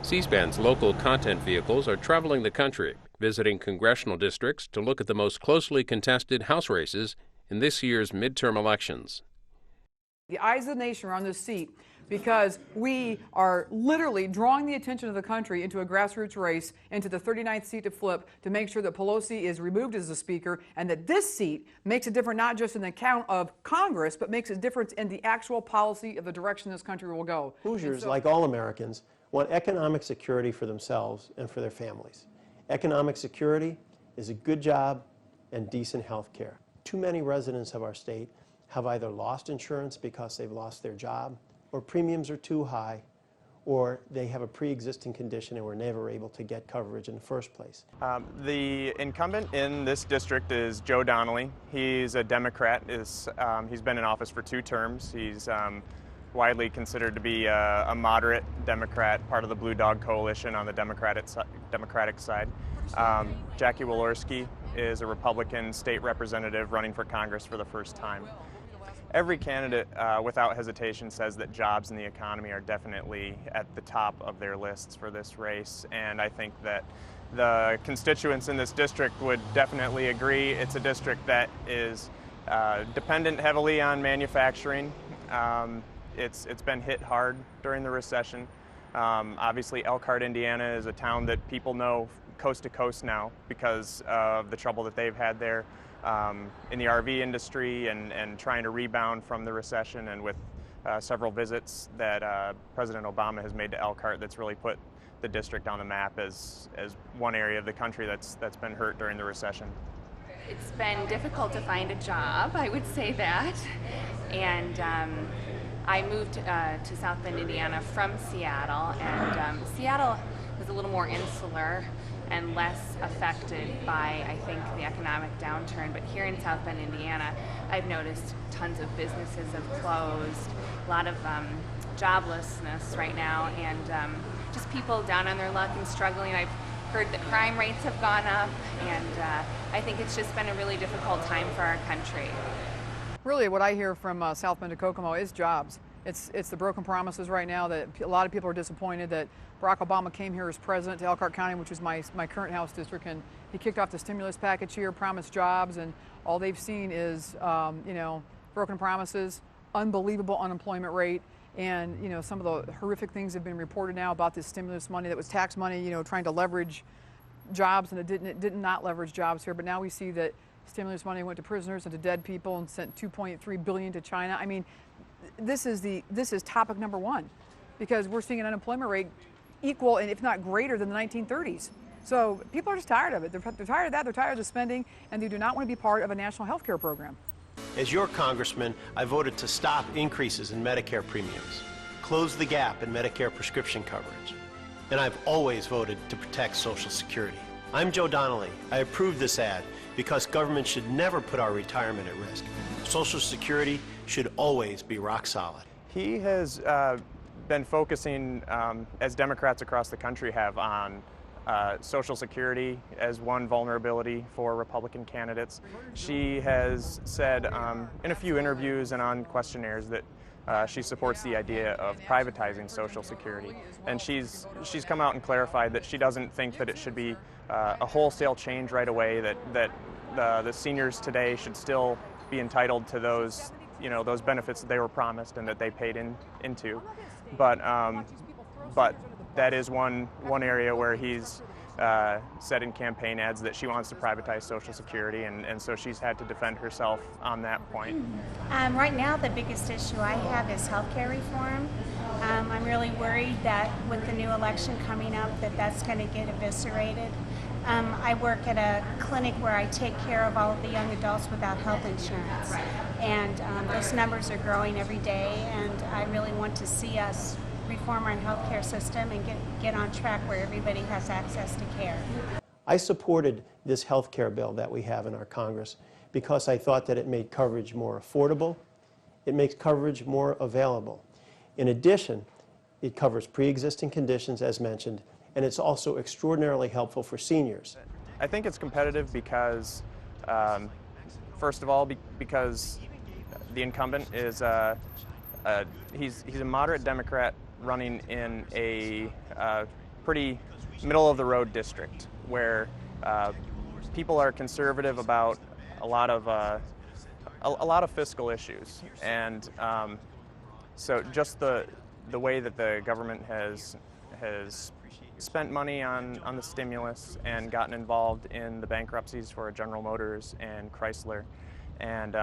C-SPAN's local content vehicles are traveling the country, visiting congressional districts to look at the most closely contested House races in this year's midterm elections. The eyes of the nation are on this seat because we are literally drawing the attention of the country into a grassroots race into the 39th seat to flip to make sure that Pelosi is removed as the speaker, and that this seat makes a difference not just in the count of Congress, but makes a difference in the actual policy of the direction this country will go. Hoosiers, like all Americans, want economic security for themselves and for their families. Economic security is a good job and decent health care. Too many residents of our state have either lost insurance because they've lost their job, or premiums are too high, or they have a pre-existing condition and were never able to get coverage in the first place. The incumbent in this district is Joe Donnelly. He's a Democrat. He's been in office for 2 terms. He's widely considered to be a moderate Democrat, part of the Blue Dog Coalition on the Democratic side. Jackie Walorski is a Republican state representative running for Congress for the first time. Every candidate, without hesitation, says that jobs and the economy are definitely at the top of their lists for this race, and I think that the constituents in this district would definitely agree. It's a district that is dependent heavily on manufacturing. It's been hit hard during the recession. Obviously, Elkhart, Indiana is a town that people know coast to coast now because of the trouble that they've had there in the RV industry and trying to rebound from the recession, and with several visits that President Obama has made to Elkhart, that's really put the district on the map as one area of the country that's been hurt during the recession. It's been difficult to find a job, I would say that, and I moved to South Bend, Indiana from Seattle, and Seattle was a little more insular and less affected by, I think, the economic downturn. But here in South Bend, Indiana, I've noticed tons of businesses have closed, a lot of joblessness right now, and just people down on their luck and struggling. I've heard that crime rates have gone up, and I think it's just been a really difficult time for our country. Really, what I hear from South Bend to Kokomo is jobs. It's the broken promises right now that a lot of people are disappointed that Barack Obama came here as president to Elkhart County, which is my current House district, and he kicked off the stimulus package here, promised jobs, and all they've seen is broken promises, unbelievable unemployment rate, and some of the horrific things have been reported now about this stimulus money that was tax money, trying to leverage jobs, and it did not leverage jobs here. But now we see that stimulus money went to prisoners and to dead people and sent $2.3 billion to China. I mean, this is topic number one, because we're seeing an unemployment rate equal and if not greater than the 1930s. So people are just tired of it. They're tired of that. They're tired of the spending, and they do not want to be part of a national health care program. As your congressman, I voted to stop increases in Medicare premiums, close the gap in Medicare prescription coverage, and I've always voted to protect Social Security. I'm Joe Donnelly. I approved this ad because government should never put our retirement at risk. Social Security should always be rock solid. He has been focusing, as Democrats across the country have, on Social Security as one vulnerability for Republican candidates. She has said in a few interviews and on questionnaires that she supports the idea of privatizing Social Security. And she's come out and clarified that she doesn't think that it should be a wholesale change right away, that the seniors today should still be entitled to those benefits that they were promised and that they paid into. But that is one area where he's said in campaign ads that she wants to privatize Social Security, and so she's had to defend herself on that point. Right now, the biggest issue I have is health care reform. I'm really worried that with the new election coming up that's going to get eviscerated. I work at a clinic where I take care of all of the young adults without health insurance, and those numbers are growing every day, and I really want to see us reform our health care system and get on track where everybody has access to care. I supported this health care bill that we have in our Congress because I thought that it made coverage more affordable, it makes coverage more available. In addition, it covers pre-existing conditions as mentioned, and it's also extraordinarily helpful for seniors. I think it's competitive because, first of all, because the incumbent is he's a moderate Democrat running in a pretty middle-of-the-road district where people are conservative about a lot of fiscal issues, and so just the way that the government has spent money on the stimulus and gotten involved in the bankruptcies for General Motors and Chrysler, and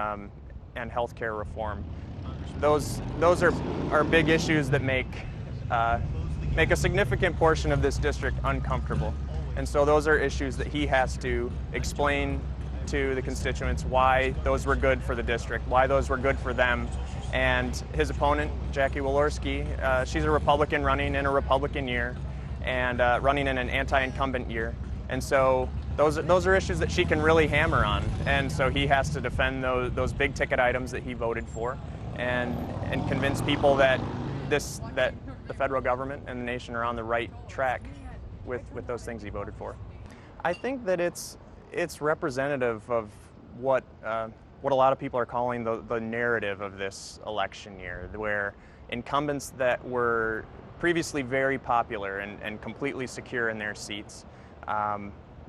healthcare reform. Those are big issues that make a significant portion of this district uncomfortable. And so those are issues that he has to explain to the constituents why those were good for the district, why those were good for them. And his opponent, Jackie Walorski, she's a Republican running in a Republican year and running in an anti-incumbent year. And so those are issues that she can really hammer on. And so he has to defend those big ticket items that he voted for and convince people that the federal government and the nation are on the right track with those things he voted for. I think that it's representative of what a lot of people are calling the narrative of this election year, where incumbents that were previously very popular and completely secure in their seats,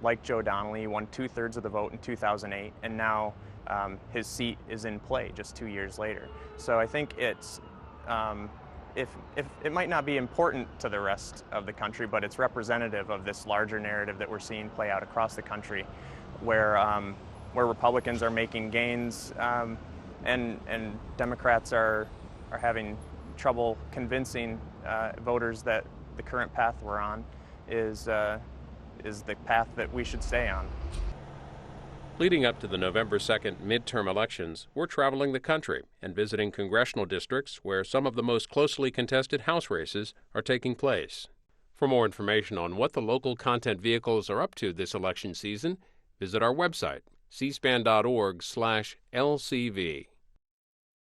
like Joe Donnelly, won 2/3 of the vote in 2008, and now his seat is in play just 2 years later. So I think it's if it might not be important to the rest of the country, but it's representative of this larger narrative that we're seeing play out across the country, where Republicans are making gains and Democrats are having trouble convincing voters that the current path we're on is the path that we should stay on. Leading up to the November 2nd midterm elections, we're traveling the country and visiting congressional districts where some of the most closely contested House races are taking place. For more information on what the local content vehicles are up to this election season, visit our website, cspan.org/LCV.